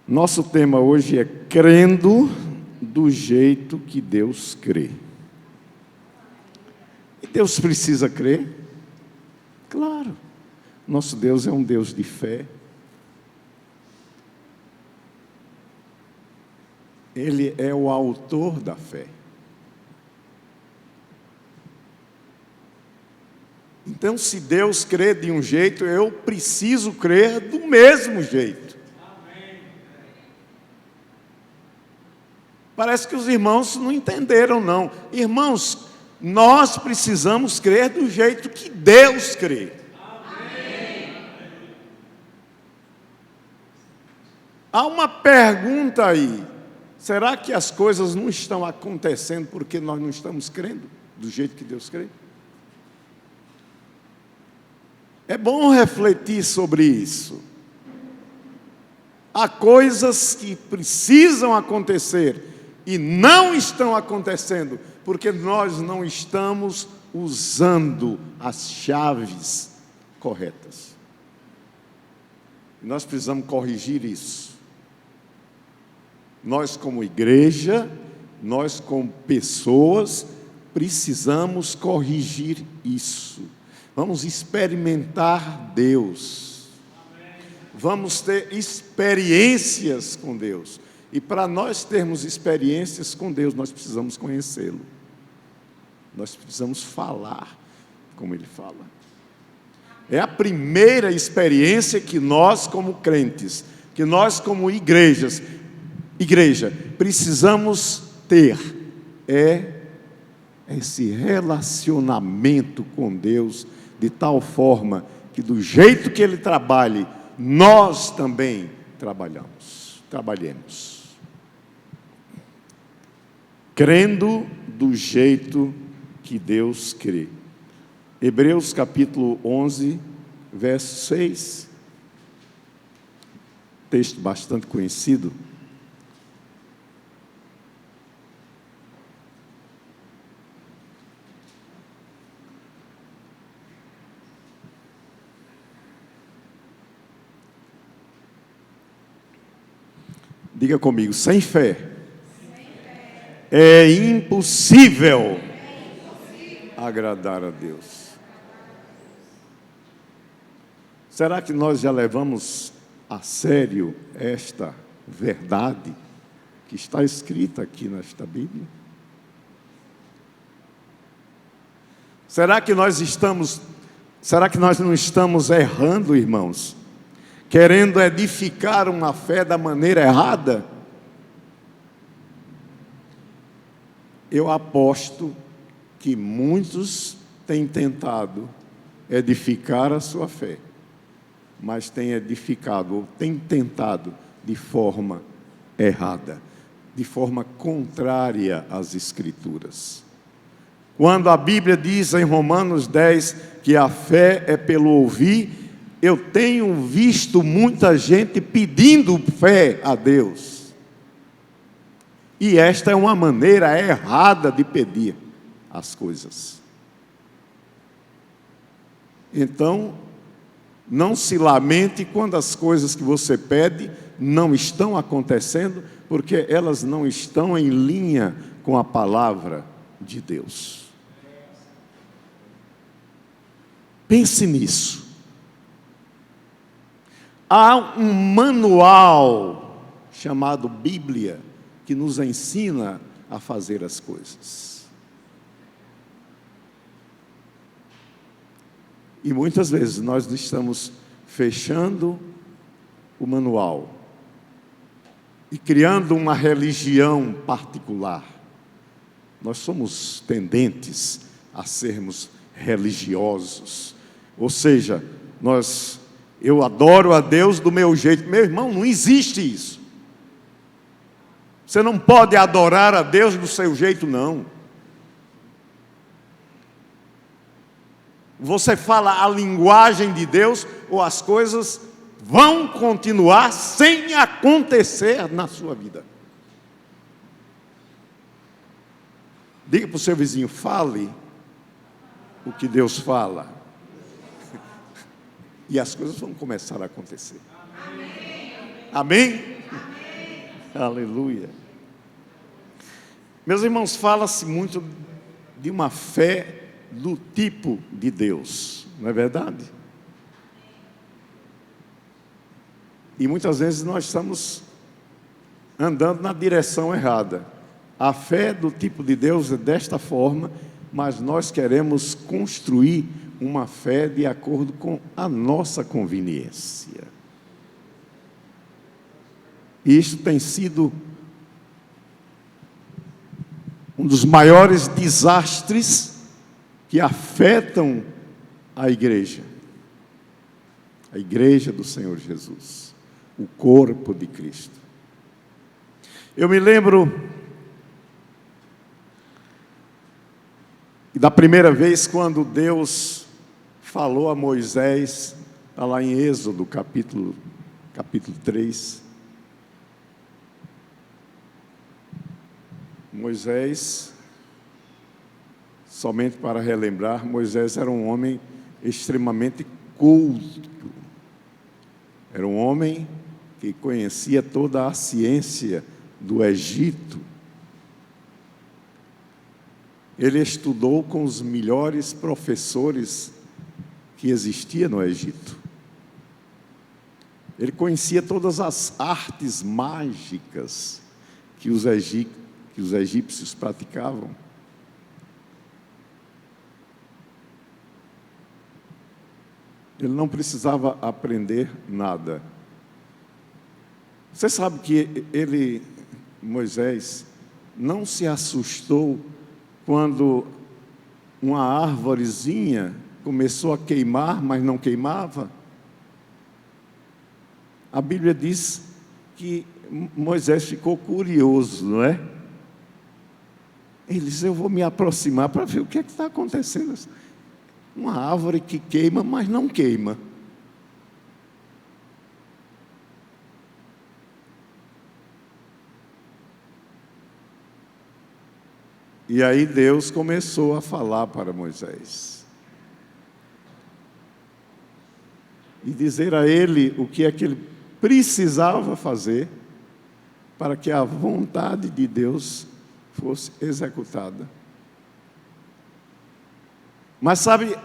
Nosso tema hoje é crendo do jeito que Deus crê. E Deus precisa crer? Claro. Nosso Deus é um Deus de fé. Ele é o autor da fé. Então, se Deus crê de um jeito, eu preciso crer do mesmo jeito. Amém. Parece que os irmãos não entenderam, não. Irmãos, nós precisamos crer do jeito que Deus crê. Amém. Há uma pergunta aí. Será que as coisas não estão acontecendo porque nós não estamos crendo do jeito que Deus crê? É bom refletir sobre isso. Há coisas que precisam acontecer e não estão acontecendo porque nós não estamos usando as chaves corretas. Nós precisamos corrigir isso. Nós como igreja, nós como pessoas, precisamos corrigir isso. Vamos experimentar Deus. Vamos ter experiências com Deus. E para nós termos experiências com Deus, nós precisamos conhecê-lo. Nós precisamos falar como Ele fala. É a primeira experiência que nós como crentes, que nós como igreja, precisamos ter. Esse relacionamento com Deus, de tal forma que do jeito que Ele trabalhe, nós também trabalhemos. Crendo do jeito que Deus crê. Hebreus capítulo 11, verso 6. Texto bastante conhecido. Diga comigo, sem fé, é impossível agradar a Deus. Será que nós já levamos a sério esta verdade que está escrita aqui nesta Bíblia? Será que nós não estamos errando, irmãos? Querendo edificar uma fé da maneira errada? Eu aposto que muitos têm tentado edificar a sua fé, mas têm edificado ou têm tentado de forma errada, de forma contrária às Escrituras. Quando a Bíblia diz em Romanos 10 que a fé é pelo ouvir, eu tenho visto muita gente pedindo fé a Deus. E esta é uma maneira errada de pedir as coisas. Então, não se lamente quando as coisas que você pede não estão acontecendo, porque elas não estão em linha com a palavra de Deus. Pense nisso. Há um manual chamado Bíblia que nos ensina a fazer as coisas. E muitas vezes nós estamos fechando o manual e criando uma religião particular. Nós somos tendentes a sermos religiosos. Ou seja, eu adoro a Deus do meu jeito. Meu irmão, não existe isso. Você não pode adorar a Deus do seu jeito, não. Você fala a linguagem de Deus, ou as coisas vão continuar sem acontecer na sua vida. Diga para o seu vizinho, fale o que Deus fala. E as coisas vão começar a acontecer. Amém? Amém? Aleluia. Meus irmãos, fala-se muito de uma fé do tipo de Deus, não é verdade? E muitas vezes nós estamos andando na direção errada. A fé do tipo de Deus é desta forma, mas nós queremos construir uma fé de acordo com a nossa conveniência. E isso tem sido um dos maiores desastres que afetam a igreja do Senhor Jesus, o corpo de Cristo. Eu me lembro da primeira vez quando Deus falou a Moisés, está lá em Êxodo, capítulo 3. Moisés, somente para relembrar, Moisés era um homem extremamente culto. Era um homem que conhecia toda a ciência do Egito. Ele estudou com os melhores professores que existiam no Egito. Ele conhecia todas as artes mágicas que os egípcios praticavam. Ele não precisava aprender nada. Você sabe que Moisés, não se assustou quando uma árvorezinha começou a queimar, mas não queimava? A Bíblia diz que Moisés ficou curioso, não é? Ele disse: eu vou me aproximar para ver o que é que está acontecendo. Uma árvore que queima, mas não queima. E aí Deus começou a falar para Moisés e dizer a ele o que é que ele precisava fazer para que a vontade de Deus fosse executada. Mas sabe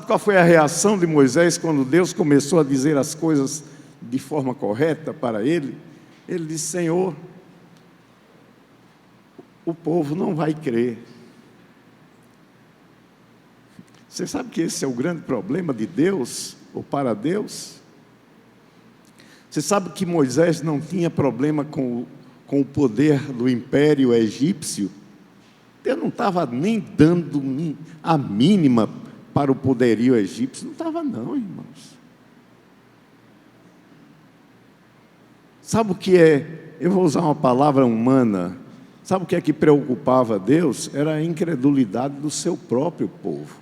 qual foi a reação de Moisés quando Deus começou a dizer as coisas de forma correta para ele? Ele disse: Senhor, o povo não vai crer. Você sabe que esse é o grande problema de Deus, ou para Deus? Você sabe que Moisés não tinha problema com o poder do império egípcio? Deus não estava nem dando a mínima para o poderio egípcio. Não estava não, irmãos. Sabe o que é? Eu vou usar uma palavra humana. Sabe o que é que preocupava Deus? Era a incredulidade do seu próprio povo.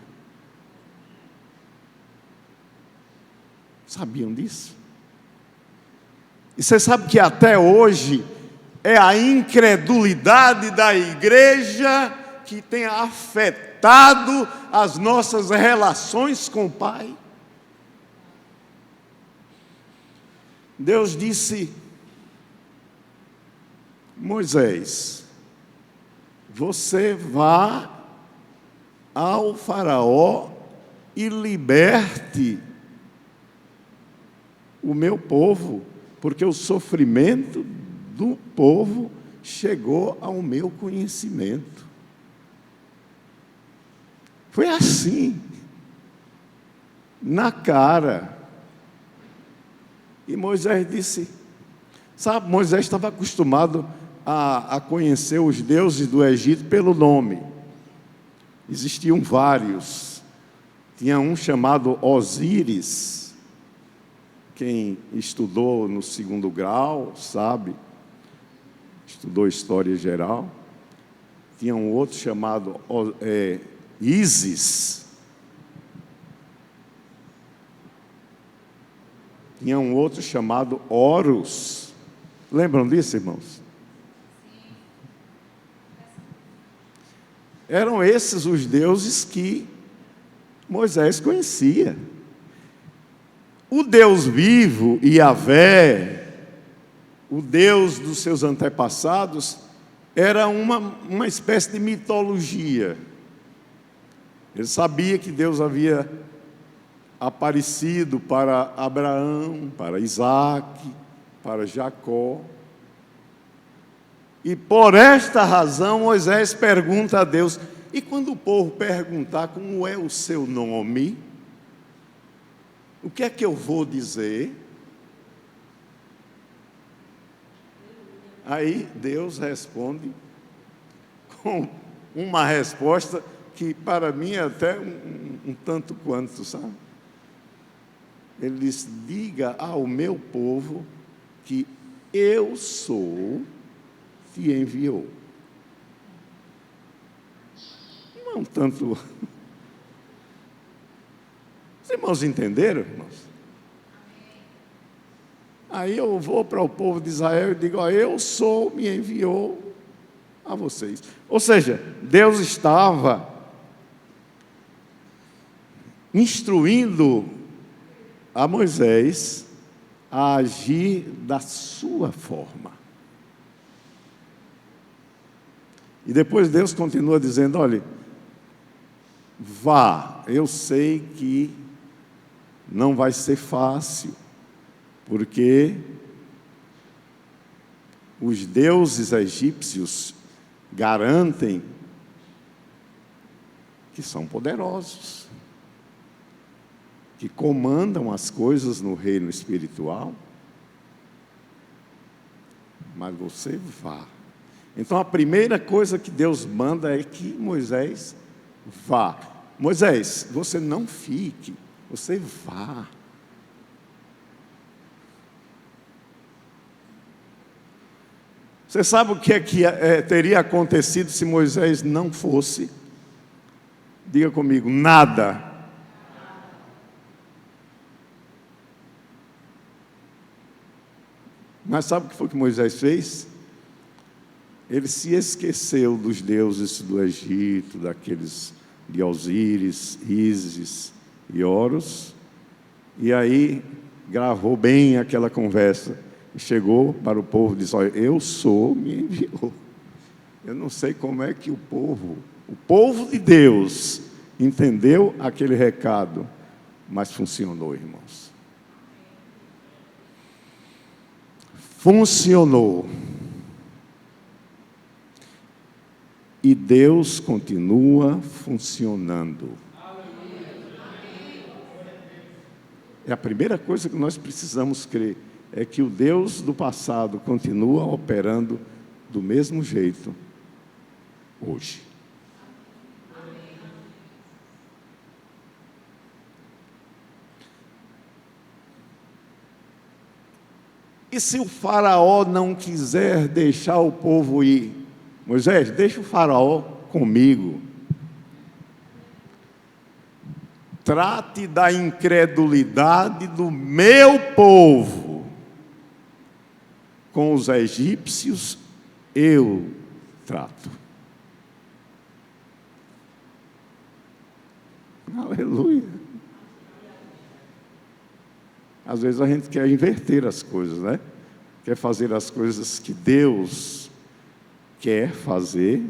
Sabiam disso? E você sabe que até hoje é a incredulidade da igreja que tem afetado as nossas relações com o Pai. Deus disse: Moisés, você vá ao faraó e liberte o meu povo, porque o sofrimento do povo chegou ao meu conhecimento. Foi assim, na cara. E Moisés disse, sabe, Moisés estava acostumado a conhecer os deuses do Egito pelo nome. Existiam vários. Tinha um chamado Osíris. Quem estudou no 2º grau, sabe? Estudou história geral. Tinha um outro chamado Ísis. Tinha um outro chamado Horus. Lembram disso, irmãos? Eram esses os deuses que Moisés conhecia. O Deus vivo, Yahvé, o Deus dos seus antepassados era uma espécie de mitologia. Ele sabia que Deus havia aparecido para Abraão, para Isaac, para Jacó. E por esta razão Moisés pergunta a Deus: e quando o povo perguntar como é o seu nome, o que é que eu vou dizer? Aí Deus responde com uma resposta que para mim é até um tanto quanto, sabe? Ele diz: diga ao meu povo que eu sou, te enviou. Não é um tanto... Os irmãos entenderam, irmãos? Aí eu vou para o povo de Israel e digo: ó, eu sou, me enviou a vocês. Ou seja, Deus estava instruindo a Moisés a agir da sua forma. E depois Deus continua dizendo: olha, vá, eu sei que não vai ser fácil, porque os deuses egípcios garantem que são poderosos, que comandam as coisas no reino espiritual, mas você vá. Então a primeira coisa que Deus manda é que Moisés vá. Moisés, você não fique, você vá. Você sabe o que é que teria acontecido se Moisés não fosse? Diga comigo: nada. Mas sabe o que foi que Moisés fez? Ele se esqueceu dos deuses do Egito, daqueles de Osíris, Ísis e Horus, e aí gravou bem aquela conversa. Chegou para o povo e disse: olha, eu sou, me enviou. Eu não sei como é que o povo de Deus entendeu aquele recado, mas funcionou, irmãos. Funcionou. E Deus continua funcionando. É a primeira coisa que nós precisamos crer. É que o Deus do passado continua operando do mesmo jeito hoje. E se o faraó não quiser deixar o povo ir? Moisés, deixa o faraó comigo. Trate da incredulidade do meu povo. Com os egípcios eu trato. Aleluia. Às vezes a gente quer inverter as coisas, né? Quer fazer as coisas que Deus quer fazer,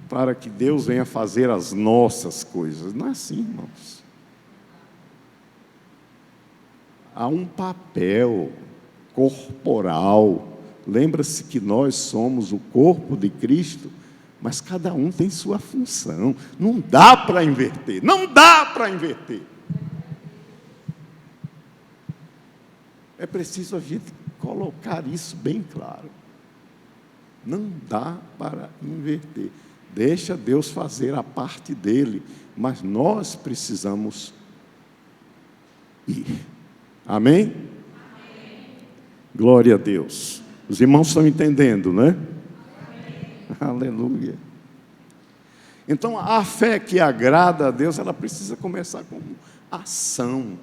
para que Deus venha fazer as nossas coisas. Não é assim, irmãos. Há um papel corporal. Lembra-se que nós somos o corpo de Cristo, mas cada um tem sua função. Não dá para inverter. Não dá para inverter. É preciso a gente colocar isso bem claro. Não dá para inverter. Deixa Deus fazer a parte dele, mas nós precisamos ir. Amém? Amém. Glória a Deus. Os irmãos estão entendendo, né? Amém. Aleluia. Então, a fé que agrada a Deus, ela precisa começar com ação.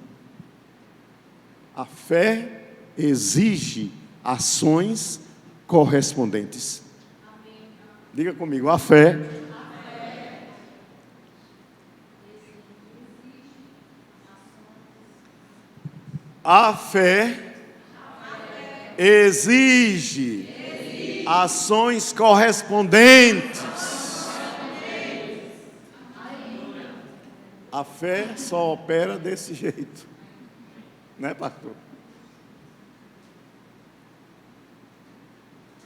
A fé exige ações correspondentes. Amém. Diga comigo: a fé exige ações correspondentes. A fé só opera desse jeito, né, pastor?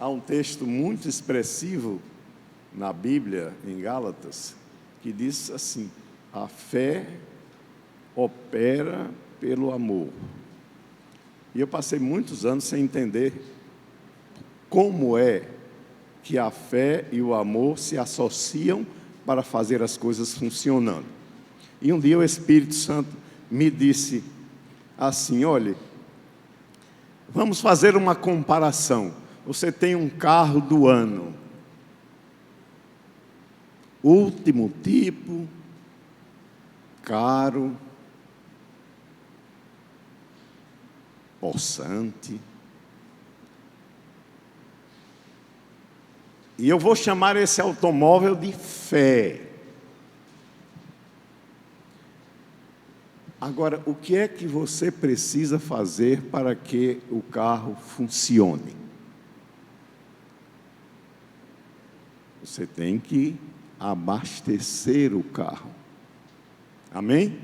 Há um texto muito expressivo na Bíblia, em Gálatas, que diz assim: a fé opera pelo amor. E eu passei muitos anos sem entender como é que a fé e o amor se associam para fazer as coisas funcionando. E um dia o Espírito Santo me disse assim: olhe, vamos fazer uma comparação. Você tem um carro do ano, último tipo, caro, possante. E eu vou chamar esse automóvel de fé. Agora, o que é que você precisa fazer para que o carro funcione? Você tem que abastecer o carro. Amém?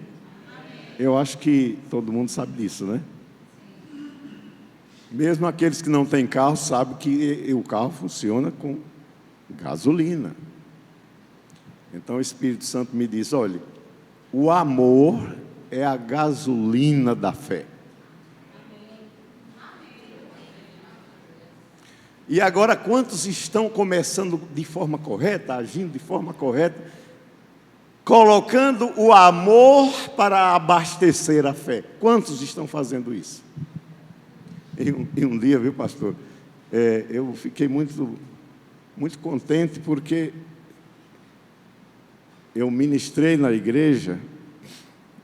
Eu acho que todo mundo sabe disso, né? Mesmo aqueles que não têm carro sabem que o carro funciona com gasolina. Então o Espírito Santo me diz: olha, o amor é a gasolina da fé. E agora, quantos estão começando de forma correta, agindo de forma correta, colocando o amor para abastecer a fé? Quantos estão fazendo isso? E um dia, viu, pastor, eu fiquei muito contente, porque eu ministrei na igreja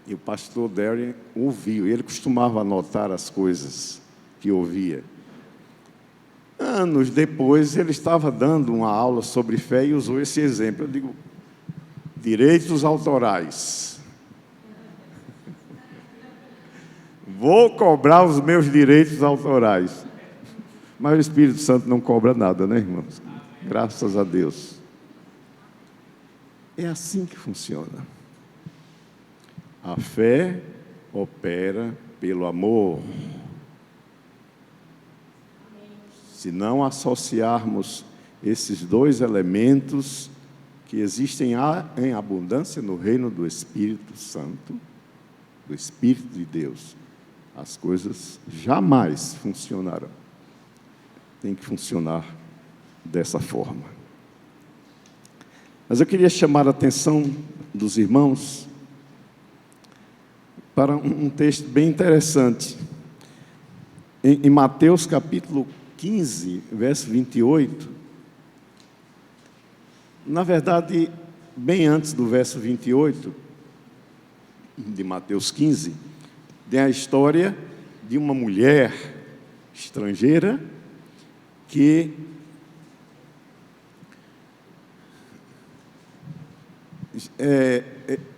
e o pastor Darren ouviu. Ele costumava anotar as coisas que ouvia. Anos depois, ele estava dando uma aula sobre fé e usou esse exemplo. Eu digo: direitos autorais. Vou cobrar os meus direitos autorais. Mas o Espírito Santo não cobra nada, né, irmãos? Graças a Deus. É assim que funciona. A fé opera pelo amor. Se não associarmos esses dois elementos que existem em abundância no reino do Espírito Santo, do Espírito de Deus, as coisas jamais funcionarão. Tem que funcionar dessa forma. Mas eu queria chamar a atenção dos irmãos para um texto bem interessante. Em Mateus capítulo 15, verso 28, na verdade, bem antes do verso 28, de Mateus 15, tem a história de uma mulher estrangeira que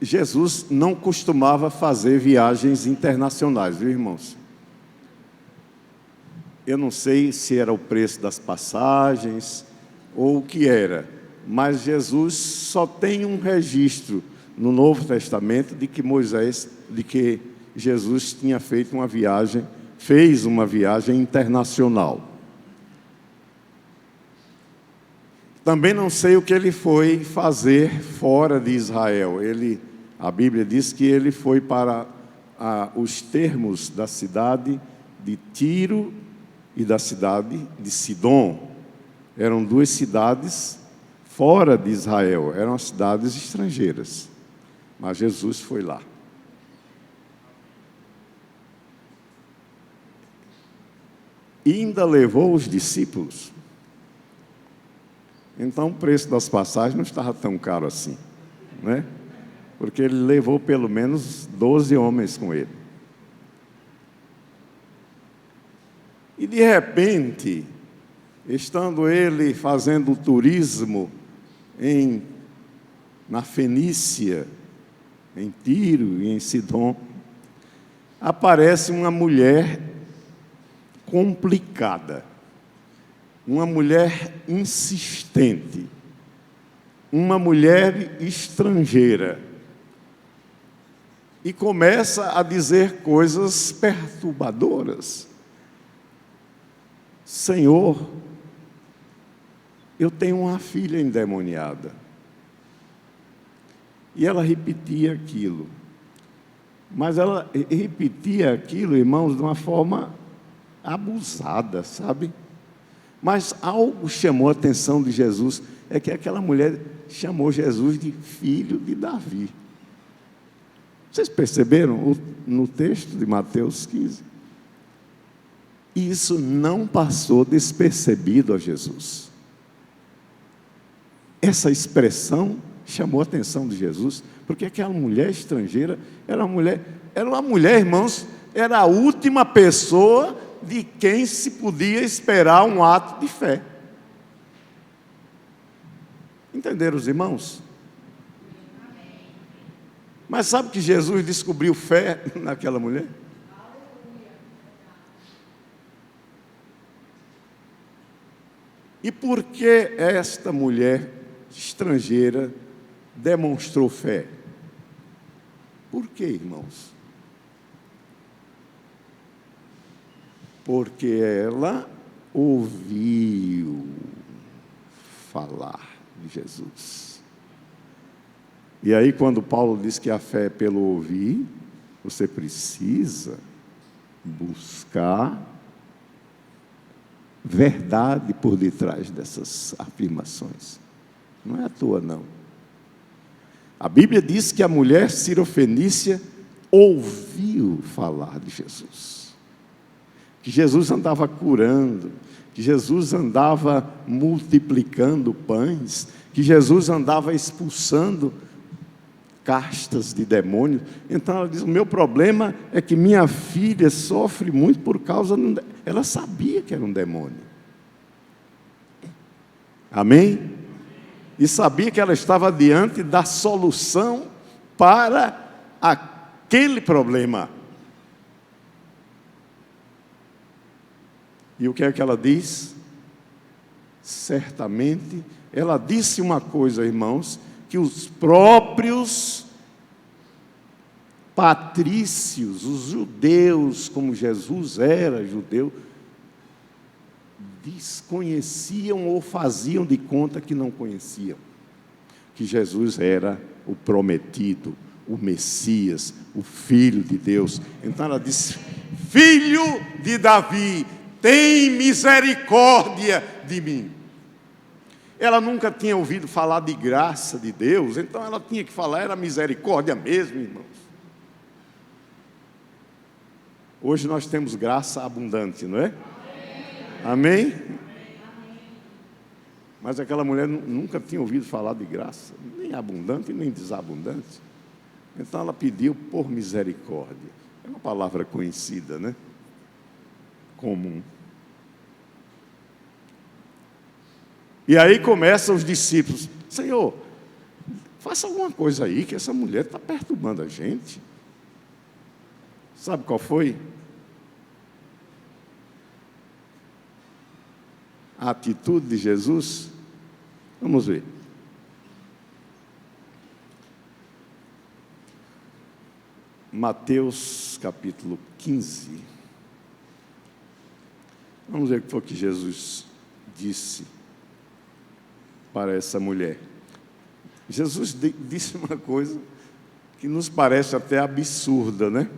Jesus não costumava fazer viagens internacionais, viu, irmãos? Eu não sei se era o preço das passagens ou o que era, mas Jesus só tem um registro no Novo Testamento de que Jesus tinha feito uma viagem, fez uma viagem internacional. Também não sei o que ele foi fazer fora de Israel. A Bíblia diz que ele foi para os termos da cidade de Tiro e da cidade de Sidom. Eram duas cidades fora de Israel, eram cidades estrangeiras. Mas Jesus foi lá. E ainda levou os discípulos. Então o preço das passagens não estava tão caro assim, né? Porque ele levou pelo menos 12 homens com ele. E de repente, estando ele fazendo turismo na Fenícia, em Tiro e em Sidom, aparece uma mulher complicada, uma mulher insistente, uma mulher estrangeira, e começa a dizer coisas perturbadoras. Senhor, eu tenho uma filha endemoniada. E ela repetia aquilo. Mas ela repetia aquilo, irmãos, de uma forma abusada, sabe? Mas algo chamou a atenção de Jesus, é que aquela mulher chamou Jesus de filho de Davi. Vocês perceberam no texto de Mateus 15? E isso não passou despercebido a Jesus. Essa expressão chamou a atenção de Jesus, porque aquela mulher estrangeira era uma mulher, irmãos, era a última pessoa de quem se podia esperar um ato de fé. Entenderam os irmãos? Mas sabe que Jesus descobriu fé naquela mulher? E por que esta mulher estrangeira demonstrou fé? Por quê, irmãos? Porque ela ouviu falar de Jesus. E aí, quando Paulo diz que a fé é pelo ouvir, você precisa buscar verdade por detrás dessas afirmações. Não é à toa, não. A Bíblia diz que a mulher cirofenícia ouviu falar de Jesus. Que Jesus andava curando, que Jesus andava multiplicando pães, que Jesus andava expulsando castas de demônios. Então ela diz, o meu problema é que minha filha sofre muito por causa... Ela sabia que era um demônio. Amém? E sabia que ela estava diante da solução para aquele problema. E o que é que ela diz? Certamente, ela disse uma coisa, irmãos, que os próprios patrícios, os judeus, como Jesus era judeu, desconheciam ou faziam de conta que não conheciam, que Jesus era o prometido, o Messias, o Filho de Deus. Então ela disse, filho de Davi, tem misericórdia de mim. Ela nunca tinha ouvido falar de graça de Deus, então ela tinha que falar, era misericórdia mesmo, irmãos. Hoje nós temos graça abundante, não é? Amém? Mas aquela mulher nunca tinha ouvido falar de graça, nem abundante, nem desabundante. Então ela pediu por misericórdia. É uma palavra conhecida, né? Comum. E aí começam os discípulos, Senhor, faça alguma coisa aí, que essa mulher está perturbando a gente. Sabe qual foi? A atitude de Jesus? Vamos ver. Mateus capítulo 15. Vamos ver o que foi que Jesus disse para essa mulher. Jesus disse uma coisa que nos parece até absurda, né?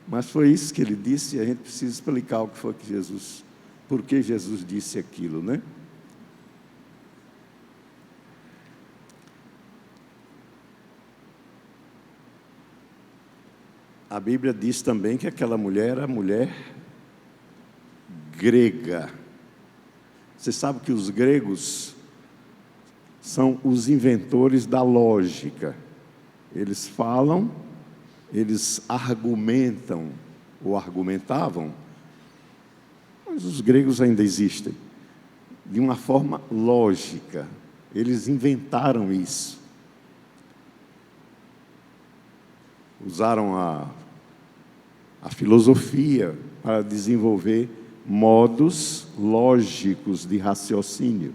Mas foi isso que ele disse, e a gente precisa explicar o que foi que Jesus, por que Jesus disse aquilo, né? A Bíblia diz também que aquela mulher era mulher grega. Você sabe que os gregos são os inventores da lógica. Eles falam, eles argumentam, ou argumentavam, mas os gregos ainda existem, de uma forma lógica. Eles inventaram isso. Usaram a filosofia, para desenvolver modos lógicos de raciocínio.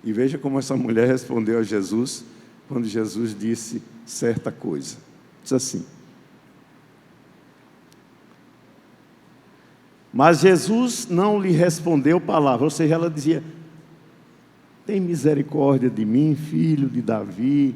E veja como essa mulher respondeu a Jesus quando Jesus disse certa coisa. Diz assim: mas Jesus não lhe respondeu palavra, ou seja, ela dizia: tem misericórdia de mim, filho de Davi.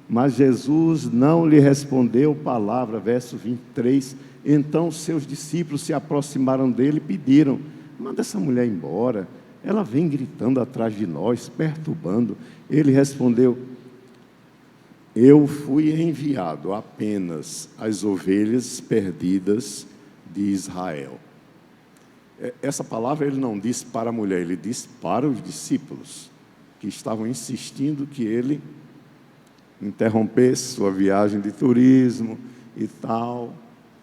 Mas Jesus não lhe respondeu palavra. Verso 23. Então seus discípulos se aproximaram dele e pediram: manda essa mulher embora, ela vem gritando atrás de nós, perturbando. Ele respondeu: eu fui enviado apenas às ovelhas perdidas de Israel. Essa palavra ele não disse para a mulher, ele disse para os discípulos, que estavam insistindo que ele interrompesse sua viagem de turismo e tal,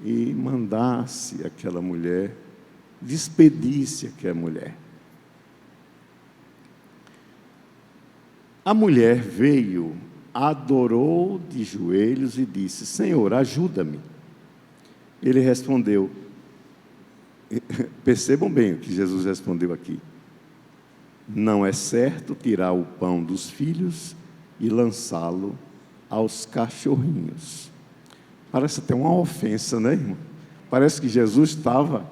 e mandasse aquela mulher, despedisse aquela mulher. A mulher veio, adorou de joelhos e disse: Senhor, ajuda-me. Ele respondeu, percebam bem o que Jesus respondeu aqui: não é certo tirar o pão dos filhos e lançá-lo aos cachorrinhos. Parece até uma ofensa, né, irmão? Parece que Jesus estava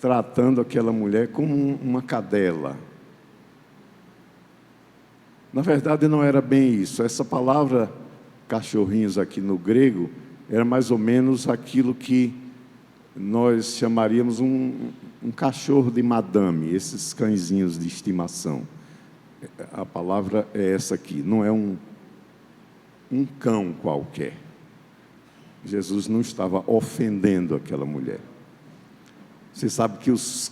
tratando aquela mulher como uma cadela. Na verdade, não era bem isso. Essa palavra cachorrinhos aqui no grego era mais ou menos aquilo que nós chamaríamos um cachorro de madame, esses cãezinhos de estimação. A palavra é essa aqui, não é um cão qualquer. Jesus não estava ofendendo aquela mulher. Você sabe que os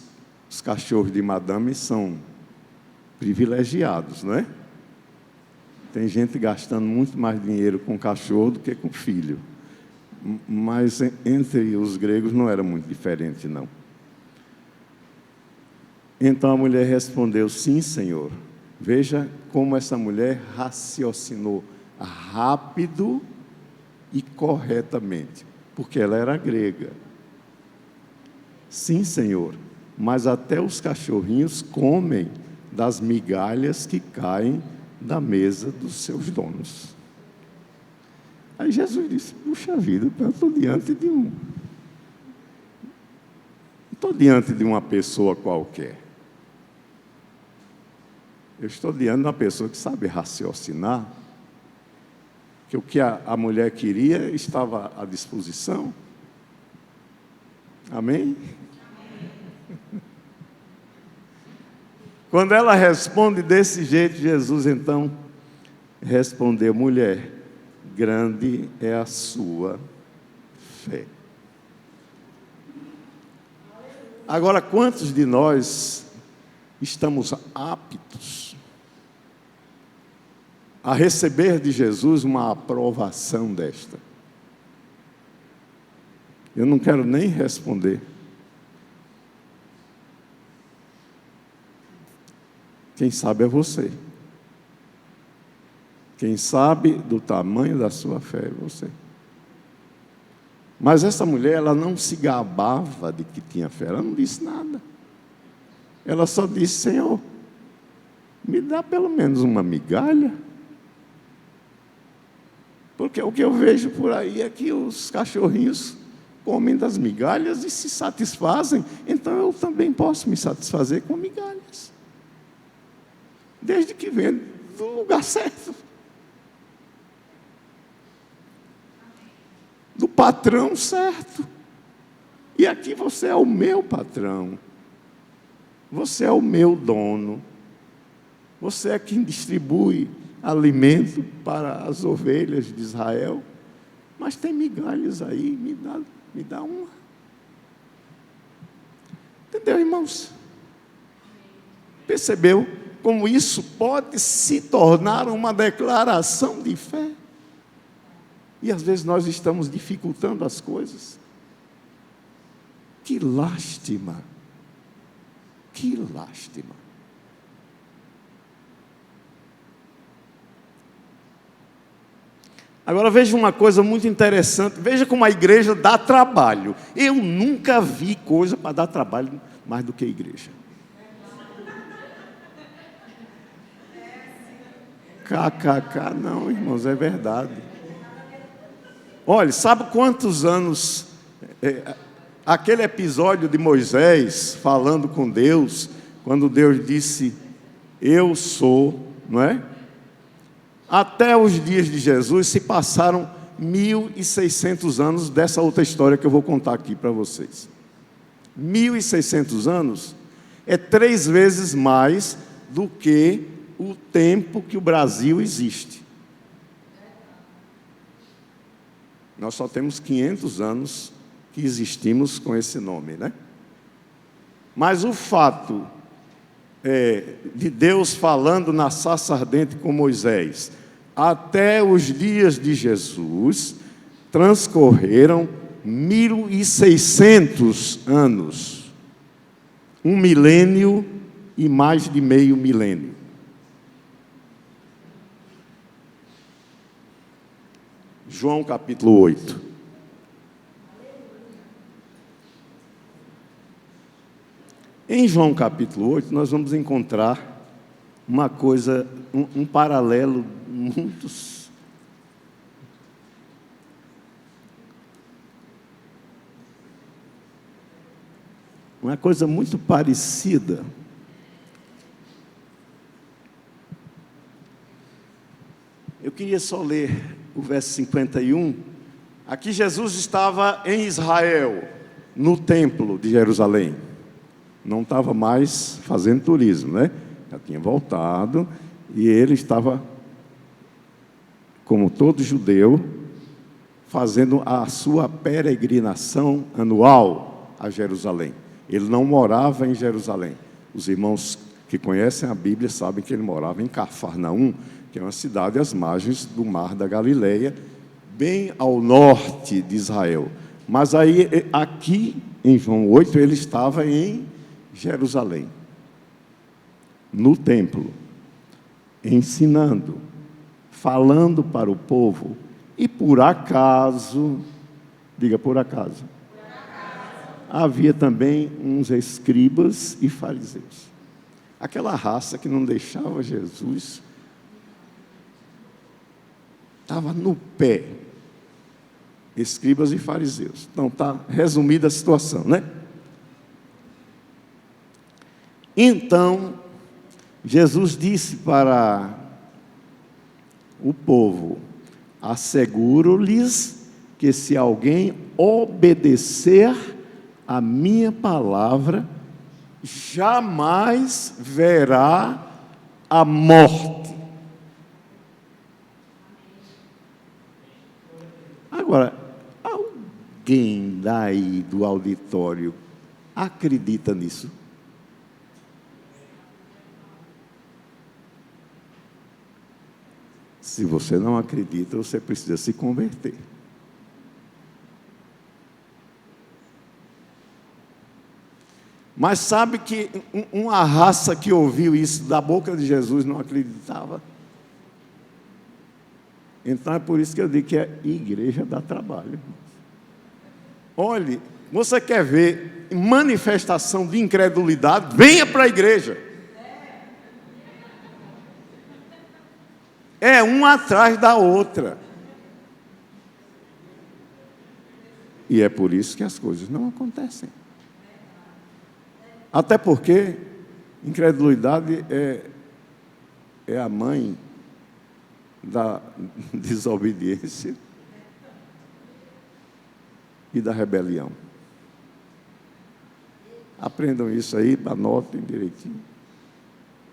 cachorros de madame são privilegiados, não é? Tem gente gastando muito mais dinheiro com cachorro do que com filho. Mas entre os gregos não era muito diferente, não. Então a mulher respondeu: sim, Senhor. Veja como essa mulher raciocinou rápido e corretamente, porque ela era grega. Sim, Senhor, mas até os cachorrinhos comem das migalhas que caem da mesa dos seus donos. Aí Jesus disse: puxa vida, eu estou diante de não estou diante de uma pessoa qualquer. Eu estou diante de uma pessoa que sabe raciocinar, que o que a mulher queria estava à disposição. Amém? Quando ela responde desse jeito, Jesus então respondeu: mulher, grande é a sua fé. Agora, quantos de nós estamos aptos a receber de Jesus uma aprovação desta? Eu não quero nem responder. Quem sabe é você. Quem sabe do tamanho da sua fé é você. Mas essa mulher, ela não se gabava de que tinha fé, ela não disse nada. Ela só disse: Senhor, me dá pelo menos uma migalha. Porque o que eu vejo por aí é que os cachorrinhos comem das migalhas e se satisfazem, então eu também posso me satisfazer com migalhas. Desde que venha do lugar certo. Do patrão certo. E aqui você é o meu patrão. Você é o meu dono. Você é quem distribui alimento para as ovelhas de Israel. Mas tem migalhas aí, me dá uma. Entendeu, irmãos? Percebeu como isso pode se tornar uma declaração de fé? E às vezes nós estamos dificultando as coisas. Que lástima. Que lástima. Agora veja uma coisa muito interessante, veja como a igreja dá trabalho. Eu nunca vi coisa para dar trabalho mais do que a igreja. KKK, não, irmãos, é verdade. Olha, sabe quantos anos aquele episódio de Moisés falando com Deus, quando Deus disse, eu sou, não é? Até os dias de Jesus se passaram 1.600 anos dessa outra história que eu vou contar aqui para vocês. 1.600 anos é 3 vezes mais do que o tempo que o Brasil existe. Nós só temos 500 anos que existimos com esse nome, né? Mas o fato de Deus falando na sarça ardente com Moisés, até os dias de Jesus, transcorreram 1.600 anos. 1 milênio e mais de meio milênio. João capítulo 8. Em João capítulo 8, nós vamos encontrar uma coisa, um paralelo muito... Uma coisa muito parecida. Eu queria só ler o verso 51. Aqui Jesus estava em Israel, no templo de Jerusalém. Não estava mais fazendo turismo, né? Já tinha voltado e ele estava, como todo judeu, fazendo a sua peregrinação anual a Jerusalém. Ele não morava em Jerusalém. Os irmãos que conhecem a Bíblia sabem que ele morava em Cafarnaum, que é uma cidade às margens do Mar da Galileia, bem ao norte de Israel. Mas aí, aqui em João 8, ele estava em Jerusalém, no templo, ensinando, falando para o povo, e por acaso, diga por acaso, havia também uns escribas e fariseus. Aquela raça que não deixava Jesus, estava no pé, escribas e fariseus. Então está resumida a situação, né? Então, Jesus disse para o povo, asseguro-lhes que se alguém obedecer a minha palavra, jamais verá a morte. Agora, alguém daí do auditório acredita nisso? Se você não acredita, você precisa se converter. Mas sabe que uma raça que ouviu isso da boca de Jesus não acreditava? Então é por isso que eu digo que a igreja dá trabalho. Olhe, você quer ver manifestação de incredulidade? Venha para a igreja. É uma atrás da outra. E é por isso que as coisas não acontecem. Até porque incredulidade é a mãe da desobediência e da rebelião. Aprendam isso aí, anotem direitinho.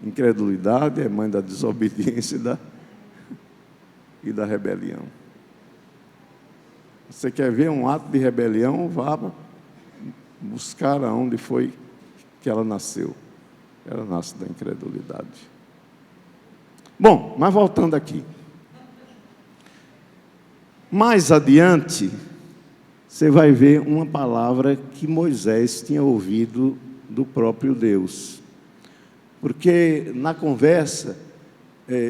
Incredulidade é mãe da desobediência e da rebelião. Você quer ver um ato de rebelião? Vá buscar aonde foi que ela nasceu. Ela nasce da incredulidade. Bom, mas voltando aqui. Mais adiante, você vai ver uma palavra que Moisés tinha ouvido do próprio Deus. Porque na conversa,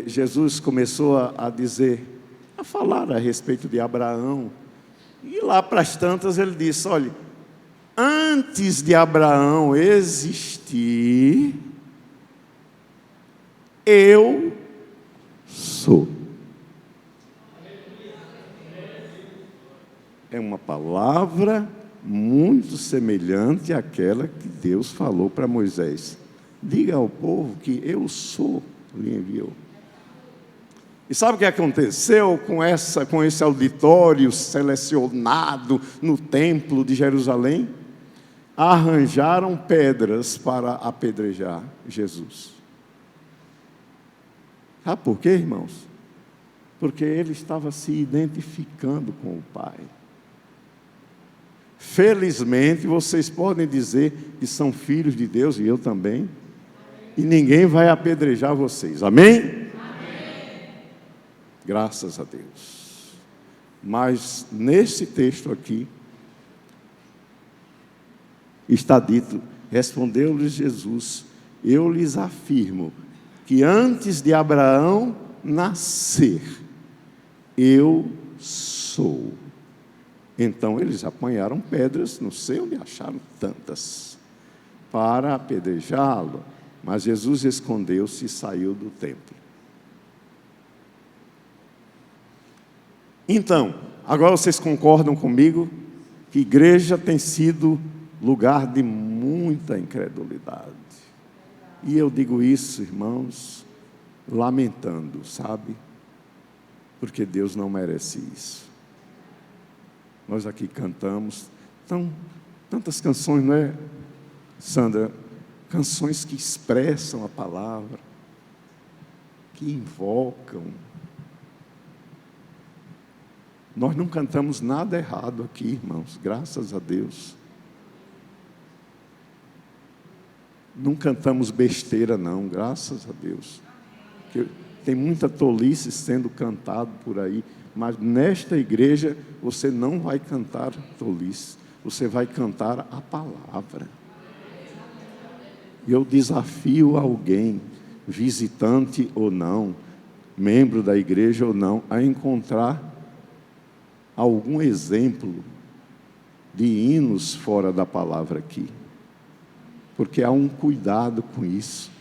Jesus começou a dizer a falar a respeito de Abraão. E lá para as tantas ele disse: olha, antes de Abraão existir, eu sou. É uma palavra muito semelhante àquela que Deus falou para Moisés. Diga ao povo que eu sou, lhe enviou. E sabe o que aconteceu com esse auditório selecionado no templo de Jerusalém? Arranjaram pedras para apedrejar Jesus. Sabe por quê, irmãos? Porque ele estava se identificando com o Pai. Felizmente, vocês podem dizer que são filhos de Deus, e eu também, e ninguém vai apedrejar vocês. Amém? Graças a Deus. Mas nesse texto aqui está dito: respondeu-lhes Jesus: eu lhes afirmo que antes de Abraão nascer, eu sou. Então eles apanharam pedras, não sei onde acharam tantas, para apedrejá-lo, mas Jesus escondeu-se e saiu do templo. Então, agora vocês concordam comigo que igreja tem sido lugar de muita incredulidade. E eu digo isso, irmãos, lamentando, sabe? Porque Deus não merece isso. Nós aqui cantamos tantas canções, não é, Sandra? Canções que expressam a palavra, que invocam. Nós não cantamos nada errado aqui, irmãos, graças a Deus. Não cantamos besteira, não, graças a Deus. Porque tem muita tolice sendo cantado por aí, mas nesta igreja você não vai cantar tolice, você vai cantar a palavra. E eu desafio alguém, visitante ou não, membro da igreja ou não, a encontrar algum exemplo de hinos fora da palavra aqui. Porque há um cuidado com isso,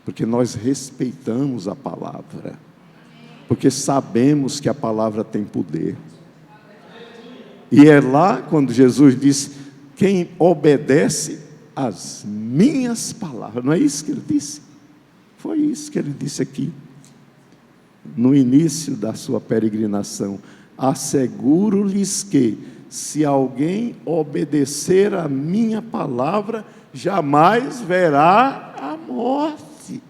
porque nós respeitamos a palavra, porque sabemos que a palavra tem poder. E é lá quando Jesus disse: quem obedece às minhas palavras, não é isso que ele disse? Foi isso que ele disse aqui, no início da sua peregrinação: asseguro-lhes que, se alguém obedecer a minha palavra, jamais verá a morte.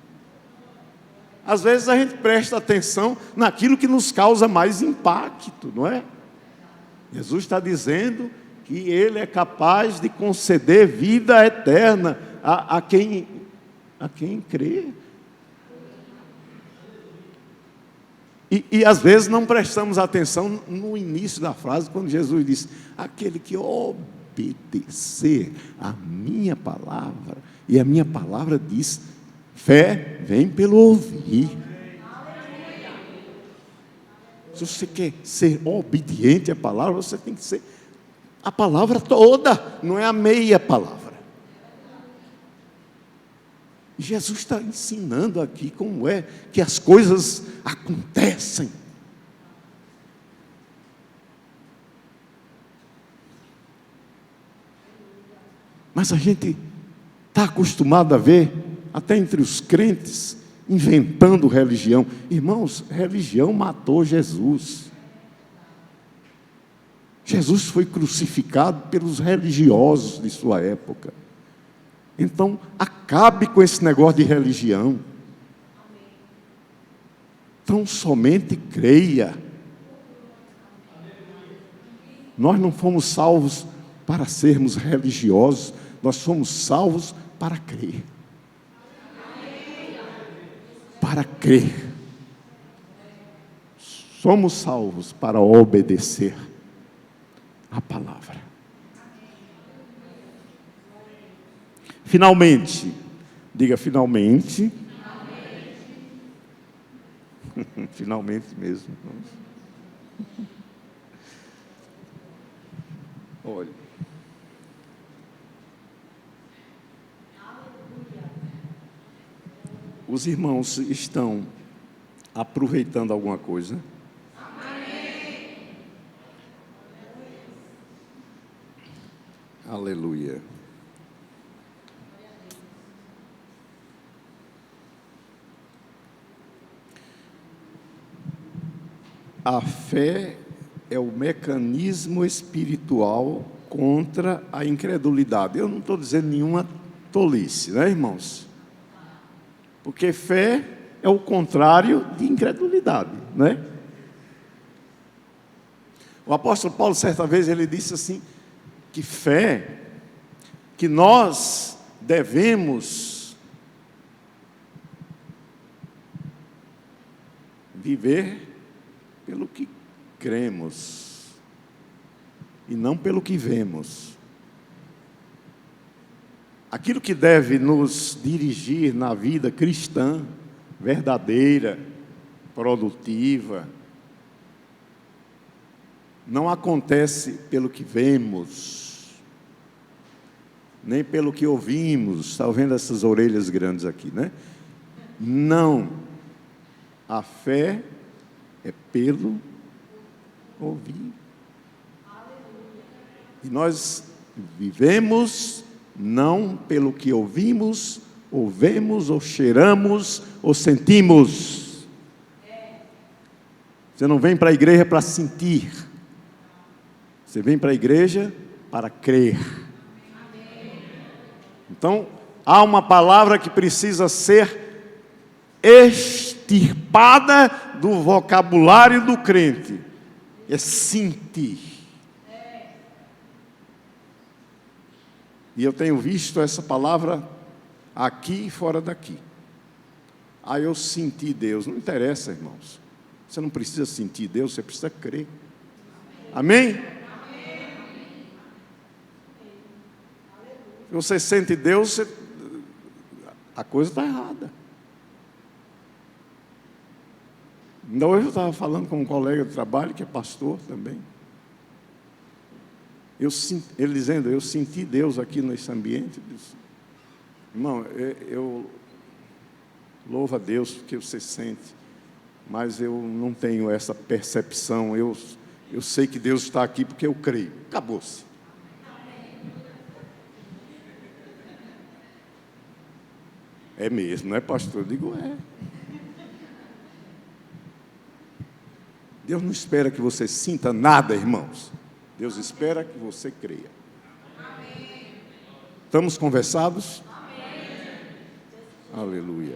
Às vezes a gente presta atenção naquilo que nos causa mais impacto, não é? Jesus está dizendo que Ele é capaz de conceder vida eterna a quem crê. E às vezes não prestamos atenção no início da frase, quando Jesus disse: aquele que obedecer a minha palavra, e a minha palavra diz: fé vem pelo ouvir. Se você quer ser obediente à palavra, você tem que ser a palavra toda, não é a meia palavra. Jesus está ensinando aqui como é que as coisas acontecem. Mas a gente está acostumado a ver, até entre os crentes, inventando religião. Irmãos, religião matou Jesus. Jesus foi crucificado pelos religiosos de sua época. Então, acabe com esse negócio de religião. Então, somente creia. Nós não fomos salvos para sermos religiosos, nós somos salvos para crer. Para crer. Somos salvos para obedecer a palavra. Finalmente, diga finalmente. Finalmente mesmo. Olha. Os irmãos estão aproveitando alguma coisa? Aleluia. A fé é o mecanismo espiritual contra a incredulidade. Eu não estou dizendo nenhuma tolice, né, irmãos? Porque fé é o contrário de incredulidade, né? O apóstolo Paulo, certa vez, ele disse assim, que fé, que nós devemos viver pelo que cremos e não pelo que vemos. Aquilo que deve nos dirigir na vida cristã, verdadeira, produtiva, não acontece pelo que vemos, nem pelo que ouvimos. Está vendo essas orelhas grandes aqui, né? Não. A fé é pelo ouvir. E nós vivemos não pelo que ouvimos, ou vemos, ou cheiramos, ou sentimos. Você não vem para a igreja para sentir. Você vem para a igreja para crer. Então, há uma palavra que precisa ser extirpada do vocabulário do crente. É sentir. E eu tenho visto essa palavra aqui e fora daqui. Eu senti Deus. Não interessa, irmãos. Você não precisa sentir Deus, você precisa crer. Amém? Se você sente Deus, a coisa está errada. Ainda hoje eu estava falando com um colega de trabalho, que é pastor também. Ele dizendo, eu senti Deus aqui nesse ambiente. Disse, irmão, eu louvo a Deus porque você sente, mas eu não tenho essa percepção. Eu sei que Deus está aqui porque eu creio. Acabou-se. É mesmo, não é, pastor? Eu digo, é. Deus não espera que você sinta nada, irmãos. Deus espera que você creia. Amém. Estamos conversados? Amém. Aleluia.